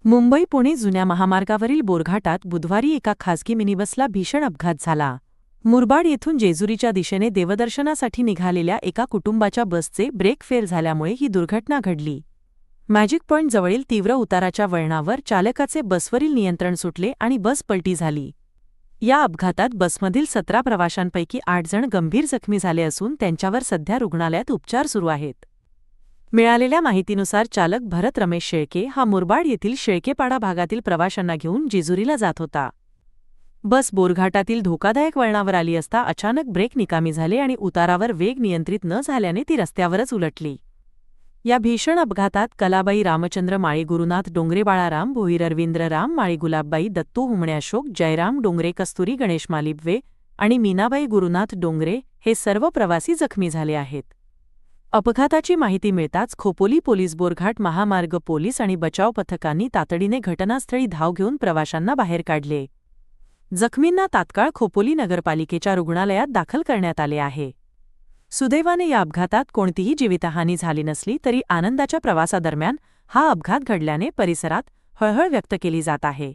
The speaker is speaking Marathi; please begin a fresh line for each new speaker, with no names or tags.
मुंबई पुणे जुन्या महामार्गावरील बोरघाटात बुधवारी एका खासगी मिनीबसला भीषण अपघात झाला. मुरबाड येथून जेजुरीच्या दिशेने देवदर्शनासाठी निघालेल्या एका कुटुंबाच्या बसचे ब्रेक फेल झाल्यामुळे ही दुर्घटना घडली. मॅजिक पॉइंट जवळील तीव्र उताराच्या वळणावर चालकाचे बसवरील नियंत्रण सुटले आणि बस पलटी झाली. या अपघातात बसमधील 17 प्रवाशांपैकी 8 जण गंभीर जखमी झाले असून त्यांच्यावर सध्या रुग्णालयात उपचार सुरू आहेत. मिळालेल्या माहितीनुसार चालक भरत रमेश शेळके हा मुरबाड येथील शेळकेपाडा भागातील प्रवाशांना घेऊन जेजुरीला जात होता. बस बोरघाटातील धोकादायक वळणावर आली असता अचानक ब्रेक निकामी झाले आणि उतारावर वेग नियंत्रित न झाल्याने ती रस्त्यावरच उलटली. या भीषण अपघातात कलाबाई रामचंद्र माळी, गुरुनाथ डोंगरे, बाळाराम भोईर, अरविंद्र राम माळी, गुलाबबाई दत्तू हुमणे, अशोक जयराम डोंगरे, कस्तुरी गणेश मालिबवे आणि मीनाबाई गुरुनाथ डोंगरे हे सर्व प्रवासी जखमी झाले आहेत. अपघाताची माहिती मिळताच खोपोली पोलीस, बोरघाट महामार्ग पोलीस आणि बचाव पथकांनी तातडीने घटनास्थळी धाव घेऊन प्रवाशांना बाहेर काढले. जखमींना तात्काळ खोपोली नगरपालिकेच्या रुग्णालयात दाखल करण्यात आले आहे. सुदैवाने या अपघातात कोणतीही जीवितहानी झाली नसली तरी आनंदाच्या प्रवासादरम्यान हा अपघात घडल्याने परिसरात हळहळ व्यक्त केली जात आहे.